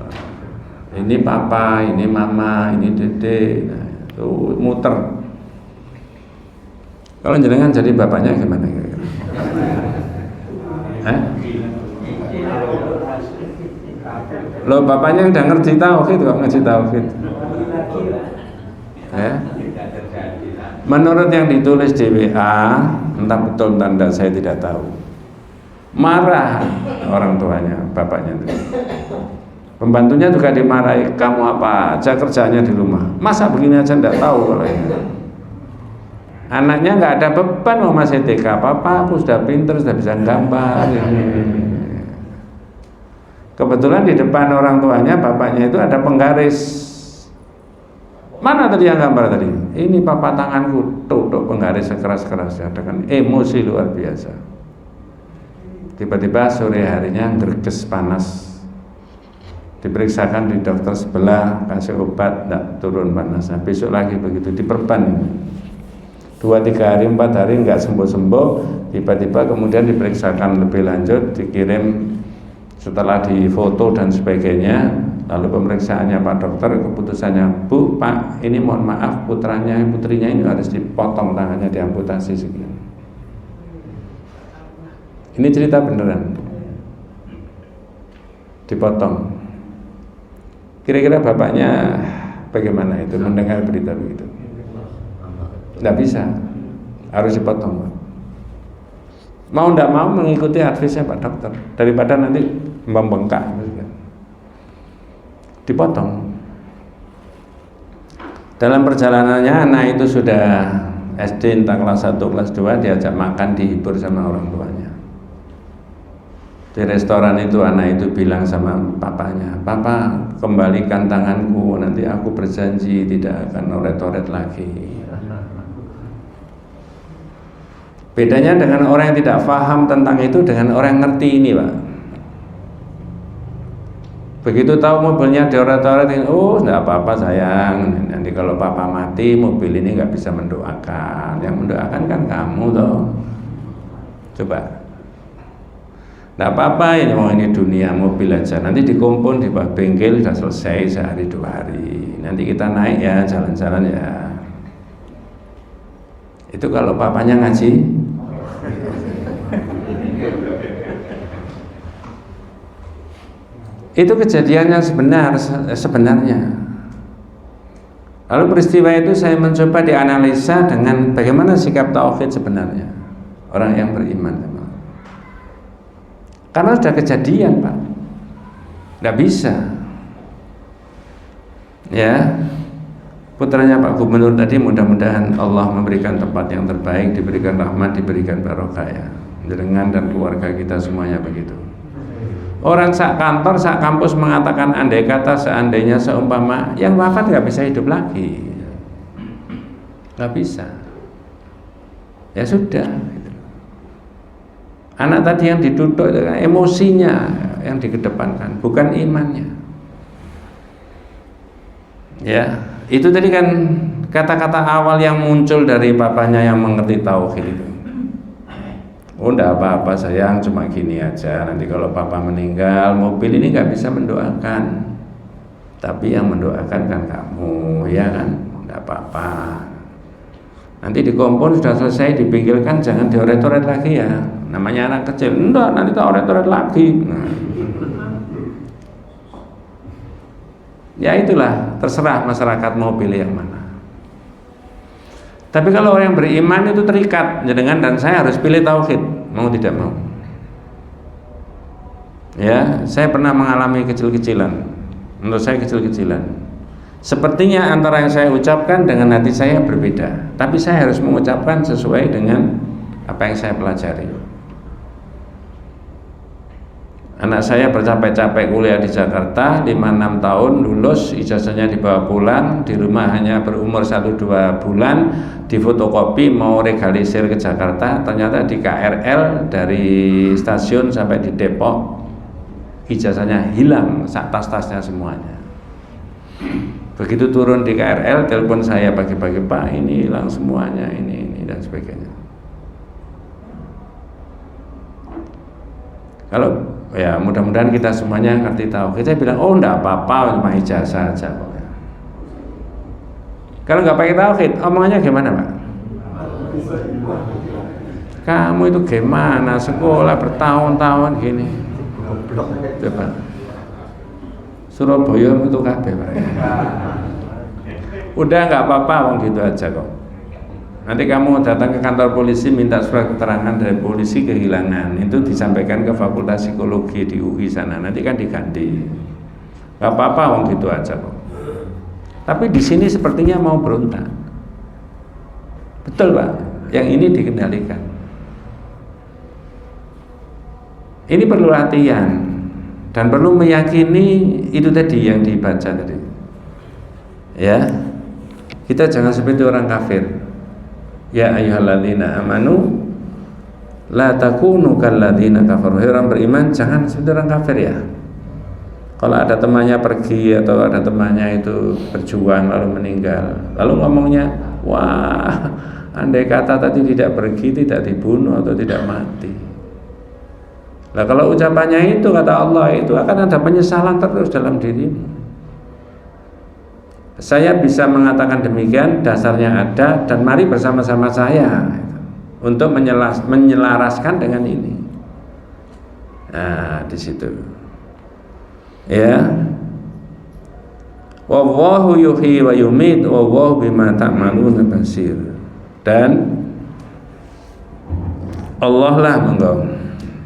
Ini papa, ini mama, ini dede. Nah, tuh muter. Kalau jenengan jadi bapaknya gimana kira-kira? Loh, bapaknya udah ngerti tauhid kok ngaji tauhid. Menurut yang ditulis di WA, entah betul entah tidak saya tidak tahu. Marah orang tuanya, bapaknya itu. Pembantunya juga dimarahi, kamu apa aja kerjanya di rumah, masa begini aja enggak tahu kalau ini. Anaknya nggak ada beban, mau masih TK, papa aku sudah pinter, sudah bisa gambar. Kebetulan di depan orang tuanya, bapaknya itu ada penggaris. Mana tadi yang gambar tadi? Ini papa tanganku, tuh penggaris sekeras-kerasnya dengan emosi luar biasa. Tiba-tiba sore harinya gerges panas. Diperiksakan di dokter sebelah, kasih obat, tidak turun panasnya. Besok lagi begitu, diperban. 2-3 hari, 4 hari nggak sembuh-sembuh. Tiba-tiba kemudian diperiksakan lebih lanjut, dikirim setelah difoto dan sebagainya. Lalu pemeriksaannya Pak Dokter, keputusannya, Bu, Pak, ini mohon maaf putrinya ini harus dipotong tangannya, diamputasi sekian. Ini cerita beneran, dipotong. Kira-kira bapaknya bagaimana itu mendengar berita begitu? Nggak bisa, harus dipotong. Mau nggak mau mengikuti advisnya Pak Dokter, daripada nanti membengkak. Dipotong. Dalam perjalanannya anak itu sudah SD entah kelas 1, kelas 2, diajak makan, dihibur sama orang tuanya. Di restoran itu anak itu bilang sama papanya, papa kembalikan tanganku, nanti aku berjanji tidak akan oret-oret lagi. Bedanya dengan orang yang tidak paham tentang itu dengan orang yang ngerti ini, Pak. Begitu tahu mobilnya dioret-oretin, oh enggak apa-apa sayang, nanti kalau papa mati mobil ini nggak bisa mendoakan, yang mendoakan kan kamu toh. Coba, enggak apa-apa ini dunia mobil aja, nanti dikumpul di bengkel sudah selesai sehari 2 hari, nanti kita naik ya jalan-jalan ya. Itu kalau papanya ngaji. Itu kejadiannya sebenarnya. Lalu peristiwa itu saya mencoba dianalisa dengan bagaimana sikap tauhid sebenarnya orang yang beriman. Karena sudah kejadian, Pak, nggak bisa. Ya, putranya Pak Gubernur tadi mudah-mudahan Allah memberikan tempat yang terbaik, diberikan rahmat, diberikan barokah ya. Dengan dan keluarga kita semuanya begitu. Orang sak kantor, sak kampus mengatakan andai kata seandainya seumpama yang wafat nggak bisa hidup lagi, nggak bisa. Ya sudah. Anak tadi yang dituduh itu kan emosinya yang dikedepankan, bukan imannya. Ya, itu tadi kan kata-kata awal yang muncul dari papanya yang mengerti tauhid itu. Oh, enggak apa-apa sayang, cuma gini aja. Nanti kalau papa meninggal, mobil ini nggak bisa mendoakan, tapi yang mendoakan kan kamu, ya kan? Enggak apa-apa. Nanti di kompon sudah selesai, dipinggirkan, jangan dioret-oret lagi ya. Namanya anak kecil, enggak, nanti tak oret-oret lagi. Nah. Ya itulah, terserah masyarakat mau pilih yang mana. Tapi kalau orang yang beriman itu terikat dengan dan saya harus pilih tauhid, mau tidak mau. Ya, saya pernah mengalami kecil-kecilan. Menurut saya kecil-kecilan. Sepertinya antara yang saya ucapkan dengan hati saya berbeda, tapi saya harus mengucapkan sesuai dengan apa yang saya pelajari. Anak saya bercapek-capek kuliah di Jakarta 5-6 tahun, lulus, ijazahnya dibawa pulang, di rumah hanya berumur 1-2 bulan, difotokopi mau legalisir ke Jakarta, ternyata di KRL dari stasiun sampai di Depok ijazahnya hilang, tas-tasnya semuanya. Begitu turun di KRL, telepon saya pagi-pagi, Pak ini hilang semuanya, ini dan sebagainya. Kalau ya mudah-mudahan kita semuanya ngerti tahu. Kita bilang, oh enggak apa-apa, cuma ijazah aja kok. Kalau nggak pakai tauhid, omongannya gimana, Pak? Kamu itu gimana? Sekolah bertahun-tahun gini. Coba. Surabaya itu kabeh, Pak. Udah nggak apa-apa, wong gitu aja kok. Nanti kamu datang ke kantor polisi minta surat keterangan dari polisi kehilangan, itu disampaikan ke Fakultas Psikologi di UI sana, nanti kan diganti. Nggak apa-apa, wong gitu aja kok. Tapi di sini sepertinya mau berontak. Betul, Pak. Yang ini dikendalikan. Ini perlu latihan dan perlu meyakini itu tadi yang dibaca tadi. Ya. Kita jangan seperti orang kafir. Ya ayyuhalladzina amanu la takunu kalladzina kafaru. Orang beriman jangan seperti orang kafir ya. Kalau ada temannya pergi atau ada temannya itu berjuang lalu meninggal, lalu ngomongnya, wah, andai kata tadi tidak pergi, tidak dibunuh atau tidak mati. Nah kalau ucapannya itu kata Allah itu akan ada penyesalan terus dalam dirimu. Saya bisa mengatakan demikian, dasarnya ada, dan mari bersama-sama saya untuk menyelaraskan dengan ini. Nah di situ. Ya, wallahu yuhyi wa yumit wallahu bima ta'maluna basir. Dan Allah lah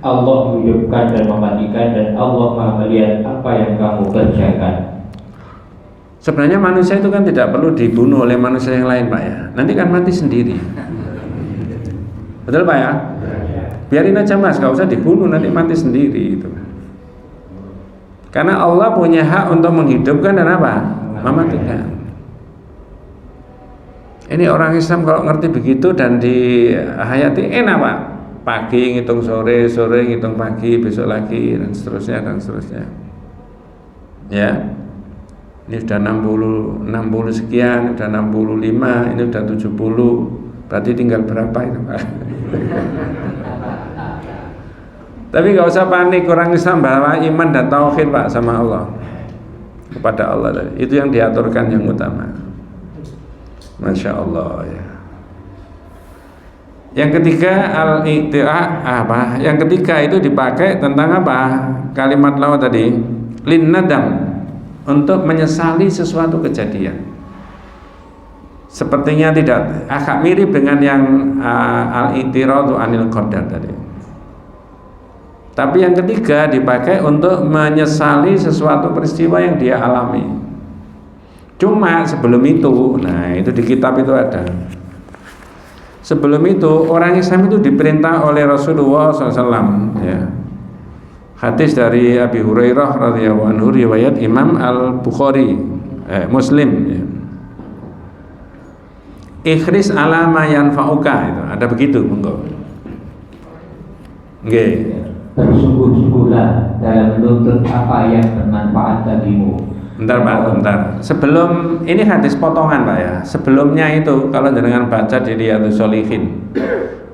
Allah menghidupkan dan mematikan, dan Allah Maha melihat apa yang kamu kerjakan. Sebenarnya manusia itu kan tidak perlu dibunuh oleh manusia yang lain, Pak ya. Nanti kan mati sendiri. Betul, Pak ya? Biarin aja Mas, gak usah dibunuh, nanti mati sendiri itu. Karena Allah punya hak untuk menghidupkan dan apa? Mematikan. Ini orang Islam kalau ngerti begitu dan dihayati enak, Pak. Pagi ngitung sore, sore ngitung pagi, besok lagi dan seterusnya. Ya. Ini sudah 60 sekian, sudah 65, ini sudah 70. Berarti tinggal berapa itu, Pak? Tapi gak usah panik, orang Islam bahwa iman dan tauhid, Pak, sama Allah, kepada Allah tadi. Itu yang diaturkan yang utama. Masya Allah ya. Yang ketiga al-i'ti'a apa? Yang ketiga itu dipakai tentang apa? Kalimat lawa tadi, lin nadam, untuk menyesali sesuatu kejadian. Sepertinya tidak, agak mirip dengan yang al-i'tiradu anil qadar tadi. Tapi yang ketiga dipakai untuk menyesali sesuatu peristiwa yang dia alami. Cuma sebelum itu, nah itu di kitab itu ada. Sebelum itu orang Islam itu diperintah oleh Rasulullah SAW. Ya. Hadis dari Abi Hurairah radhiyallahu anhu riwayat Imam Al-Bukhari, Muslim. Ya. Ikhris ala ma yanfa'uka, itu ada begitu, monggo. Nggih. Bersungguh-sungguhlah dalam menuntut apa yang bermanfaat bagimu. Bentar Pak, bentar. Sebelum ini hadis potongan Pak ya. Sebelumnya itu kalau jenengan baca di Riyadhus Shalihin,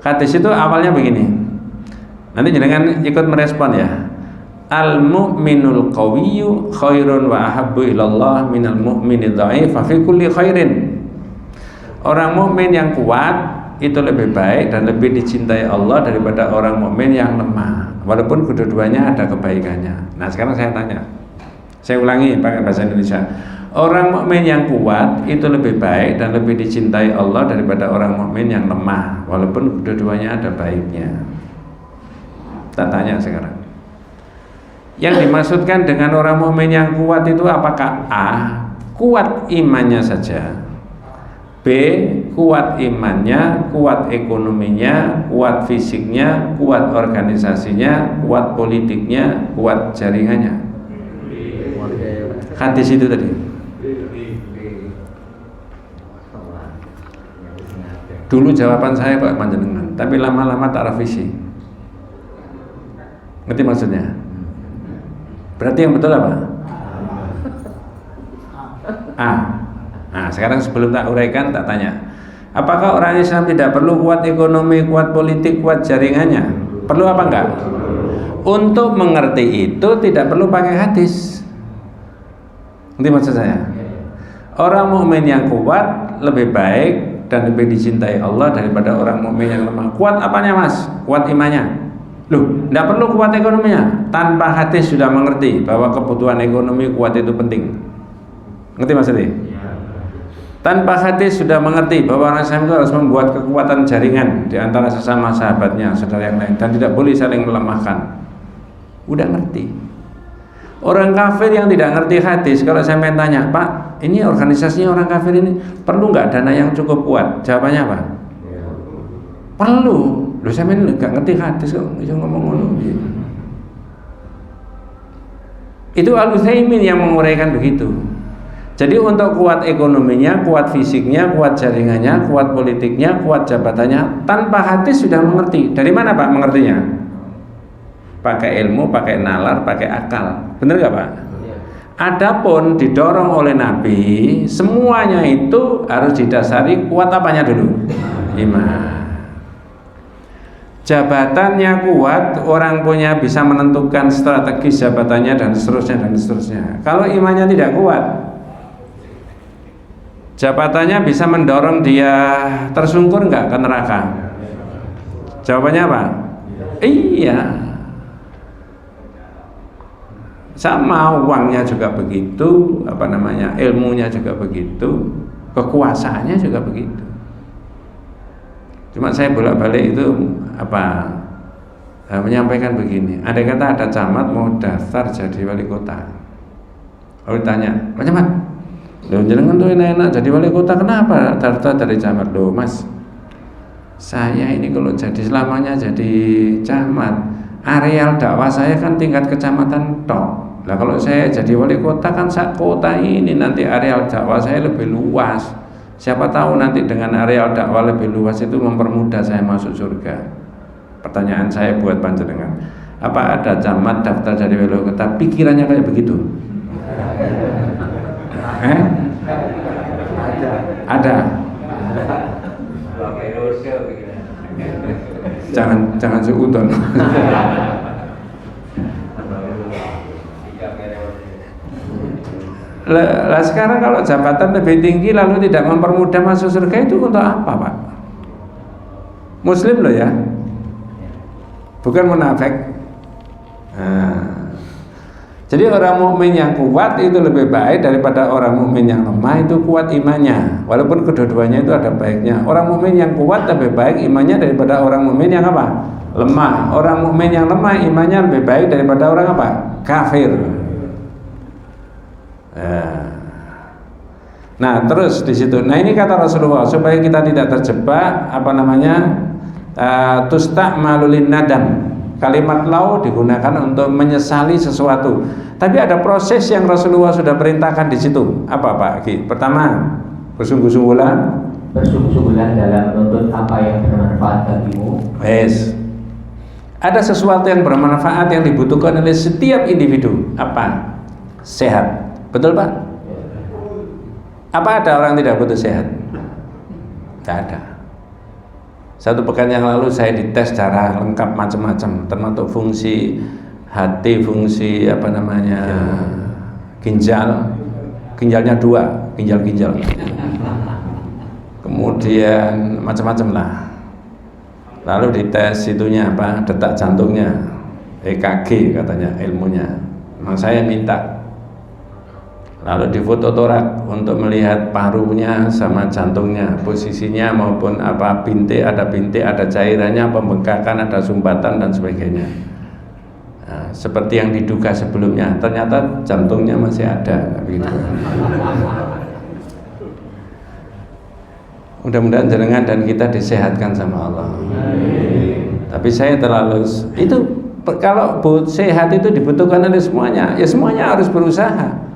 hadis itu awalnya begini. Nanti jenengan ikut merespon ya. Al mu'minul qawiyyu khairun wa ahabbu ilallah minal mu'minid dha'if fa fi kulli khairin. Orang mukmin yang kuat itu lebih baik dan lebih dicintai Allah daripada orang mukmin yang lemah. Walaupun kedua-duanya ada kebaikannya. Nah sekarang saya tanya, saya ulangi pakai bahasa Indonesia. Orang mukmin yang kuat itu lebih baik dan lebih dicintai Allah daripada orang mukmin yang lemah, walaupun kedua-duanya ada baiknya. Kita tanya sekarang, yang dimaksudkan dengan orang mukmin yang kuat itu apakah A, kuat imannya saja, B, kuat imannya, kuat ekonominya, kuat fisiknya, kuat organisasinya, kuat politiknya, kuat jaringannya? Hadis itu tadi. Dulu jawaban saya Pak Panjenengan, tapi lama-lama tak revisi. Ngerti maksudnya? Berarti yang betul apa? A. Nah sekarang sebelum tak uraikan tak tanya, apakah orang Islam tidak perlu kuat ekonomi, kuat politik, kuat jaringannya? Perlu apa enggak? Untuk mengerti itu tidak perlu pakai hadis. Nanti maksud saya, orang mukmin yang kuat lebih baik dan lebih dicintai Allah daripada orang mukmin yang lemah. Kuat apanya Mas? Kuat imannya. Loh, tidak perlu kuat ekonominya. Tanpa hadis sudah mengerti bahwa kebutuhan ekonomi kuat itu penting. Ngerti maksudnya? Tanpa hadis sudah mengerti bahwa orang Islam itu harus membuat kekuatan jaringan di antara sesama sahabatnya, saudara yang lain, dan tidak boleh saling melemahkan. Udah ngerti. Orang kafir yang tidak ngerti hadis, kalau saya tanya, Pak, ini organisasinya orang kafir ini perlu nggak dana yang cukup kuat? Jawabannya apa? Perlu. Loh, saya nggak ngerti hadis kok bisa ngomong ngono. Itu Al-Utsaimin yang menguraikan begitu. Jadi untuk kuat ekonominya, kuat fisiknya, kuat jaringannya, kuat politiknya, kuat jabatannya, tanpa hadis sudah mengerti. Dari mana Pak mengertinya? Pakai ilmu, pakai nalar, pakai akal. Bener gak Pak? Adapun didorong oleh Nabi, semuanya itu harus didasari kuat apanya dulu? Iman. Jabatannya kuat, orang punya bisa menentukan strategis jabatannya dan seterusnya. Kalau imannya tidak kuat, jabatannya bisa mendorong dia tersungkur nggak ke neraka? Jawabannya apa? Iya. Sama uangnya juga begitu, ilmunya juga begitu, kekuasaannya juga begitu. Cuma saya bolak-balik itu menyampaikan begini. Ada kata ada camat mau daftar jadi wali kota. Lalu ditanya, Pak Camat, loh jenengan tuh enak-enak jadi wali kota, kenapa daftar dari camat? Loh Mas, saya ini kalau jadi selamanya jadi camat, areal dakwah saya kan tingkat kecamatan tok. Lah kalau saya jadi wali kota kan sak kota ini nanti areal dakwah saya lebih luas. Siapa tahu nanti dengan areal dakwah lebih luas itu mempermudah saya masuk surga. Pertanyaan saya buat panjenengan, apa ada camat daftar jadi wali kota pikirannya kayak begitu? Ada. Jangan seudon. Lah sekarang kalau jabatan lebih tinggi lalu tidak mempermudah masuk surga itu untuk apa Pak? Muslim loh ya, bukan munafik. Jadi orang mukmin yang kuat itu lebih baik daripada orang mukmin yang lemah itu kuat imannya. Walaupun kedua-duanya itu ada baiknya. Orang mukmin yang kuat lebih baik imannya daripada orang mukmin yang apa? Lemah. Orang mukmin yang lemah imannya lebih baik daripada orang apa? Kafir. Nah terus di situ. Nah ini kata Rasulullah supaya kita tidak terjebak tusta'malulin nadam. Kalimat lau digunakan untuk menyesali sesuatu. Tapi ada proses yang Rasulullah sudah perintahkan di situ. Apa Pak Ki? Pertama, bersungguh-sungguhlah dalam menuntut apa yang bermanfaat bagimu. Yes. Ada sesuatu yang bermanfaat yang dibutuhkan oleh setiap individu. Apa? Sehat. Betul Pak? Apa ada orang tidak butuh sehat? Tidak ada. Satu pekan yang lalu saya dites secara lengkap macam-macam, termasuk fungsi hati, fungsi ginjalnya 2, ginjal. Kemudian macam-macam lah. Lalu dites itunya detak jantungnya, EKG katanya ilmunya. Memang saya minta. Lalu difoto torak untuk melihat parunya sama jantungnya, posisinya maupun bintik, ada cairannya, pembengkakan, ada sumbatan dan sebagainya. Nah, seperti yang diduga sebelumnya, ternyata jantungnya masih ada, begitu. Mudah-mudahan jenengan dan kita disehatkan sama Allah. Tapi saya terlalu itu kalau sehat itu dibutuhkan oleh semuanya, ya semuanya harus berusaha.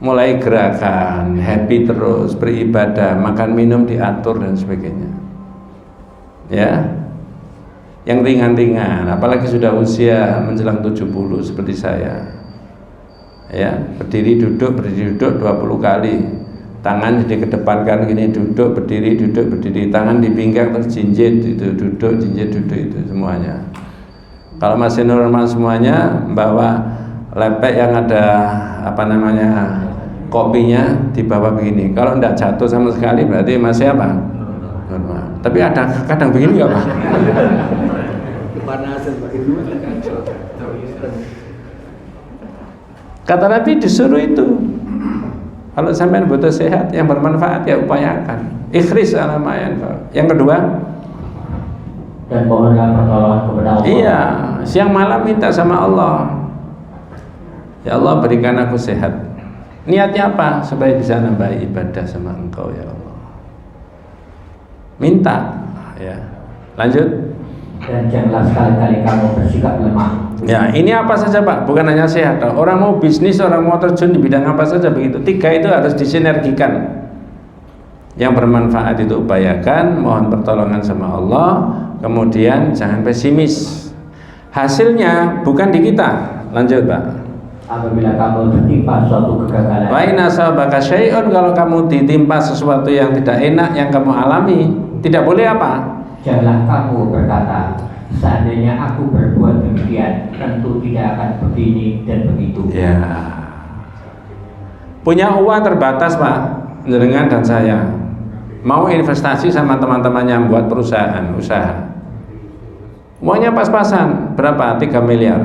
Mulai gerakan, happy terus, beribadah, makan minum diatur dan sebagainya. Ya. Yang ringan-ringan, apalagi sudah usia menjelang 70 seperti saya. Ya, berdiri duduk 20 kali. Tangan dikedepankan gini, duduk berdiri, tangan di pinggang terus jinjit itu, duduk jinjit duduk itu semuanya. Kalau masih normal semuanya, bawa lepek yang ada kopinya di bawah begini. Kalau tidak jatuh sama sekali berarti masih apa? Normal. Tapi ada kadang begini nggak Pak? Kata Nabi disuruh itu. Kalau sampai butuh sehat yang bermanfaat ya upayakan. Ikhris alamayan. Yang kedua, dan mohonlah pertolongan kepada Allah. Iya, siang malam minta sama Allah. Ya Allah berikan aku sehat. Niatnya apa? Supaya bisa nambah ibadah sama Engkau ya Allah. Minta, ya. Lanjut. Dan janganlah sekali-kali kamu bersikap lemah. Ya, ini apa saja Pak? Bukan hanya sehat. Orang mau bisnis, orang mau terjun di bidang apa saja begitu. 3 itu harus disinergikan. Yang bermanfaat itu upayakan, mohon pertolongan sama Allah. Kemudian jangan pesimis. Hasilnya bukan di kita. Lanjut Pak. Apabila kamu tertimpa suatu kegagalan. Wa in asabaka syai'un, kalau kamu ditimpa sesuatu yang tidak enak yang kamu alami, tidak boleh apa? Janganlah kamu berkata, seandainya aku berbuat demikian, tentu tidak akan begini dan begitu. Ya. Punya uang terbatas Pak, jenengan dan saya. Mau investasi sama teman-temannya buat perusahaan, usaha. Uangnya pas-pasan, berapa? 3 miliar.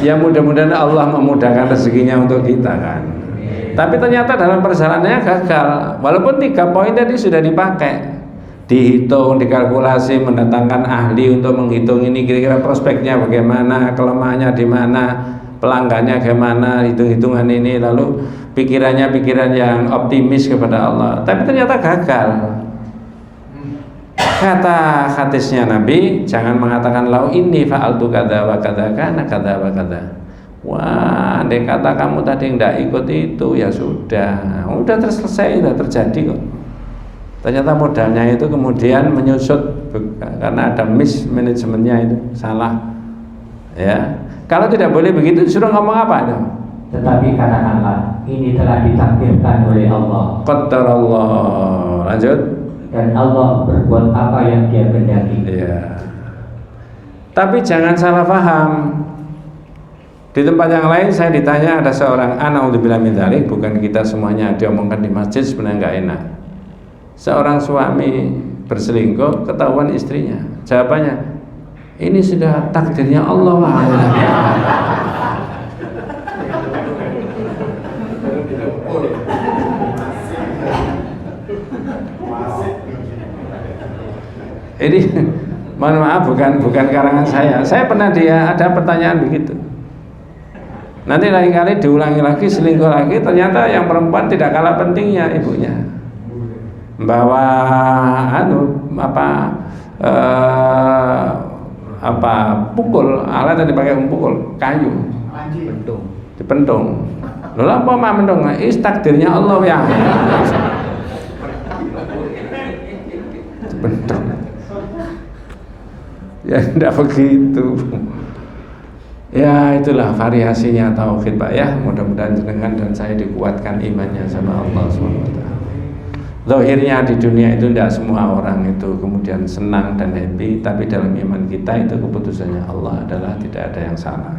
Ya mudah-mudahan Allah memudahkan rezekinya untuk kita kan. Tapi ternyata dalam perjalanannya gagal. Walaupun 3 poin tadi sudah dipakai, dihitung, dikalkulasi, mendatangkan ahli untuk menghitung ini kira-kira prospeknya bagaimana, kelemahannya di mana, pelanggannya bagaimana, hitung-hitungan ini, lalu pikirannya pikiran yang optimis kepada Allah. Tapi ternyata gagal. Kata hadisnya Nabi, jangan mengatakan lau ini fa'altu kada wa kada kana kada wa kada. Wah, andai kata kamu tadi tidak ikut itu, ya sudah selesai, sudah terjadi kok. Ternyata modalnya itu kemudian menyusut karena ada mismanajemennya itu salah. Ya, kalau tidak boleh begitu, suruh ngomong apa itu? Tetapi katakanlah, ini telah ditakdirkan oleh Allah. Qadarallah. Lanjut. Dan Allah berbuat apa yang Dia kehendaki. Ya. Tapi jangan salah paham. Di tempat yang lain saya ditanya, ada seorang a'udzubillah min dzalik, bukan kita semuanya diomongkan di masjid, sebenarnya nggak enak. Seorang suami berselingkuh, ketahuan istrinya. Jawabannya, ini sudah takdirnya Allah lah. Ini mohon maaf, bukan karangan saya. Saya pernah ada pertanyaan begitu. Nanti lain kali diulangi lagi, selingkuh lagi, ternyata yang perempuan tidak kalah pentingnya ibunya. Bawa pukul, alat yang dipakai pukul, kayu. Dipentung. Lalu apa mah mendung? Takdirnya Allah ya. Dipentung. Ya tidak begitu. Ya itulah variasinya tauhid Pak ya. Mudah-mudahan jenengan dan saya dikuatkan imannya sama Allah SWT. Zahirnya di dunia itu tidak semua orang itu kemudian senang dan happy, tapi dalam iman kita itu keputusannya Allah adalah tidak ada yang salah.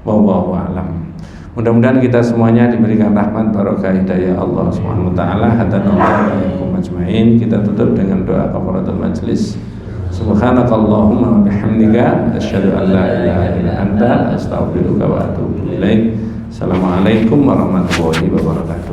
Wallahu a'lam. Mudah-mudahan kita semuanya diberikan rahmat barokah hidayah Allah SWT. Hadanallahu ajmain. Kita tutup dengan doa kafaratul majlis. Subhanakallahumma wa bihamdika asyhadu an la ilaha illa anta astaghfiruka wa atubu ilaik. Assalamualaikum warahmatullahi wabarakatuh.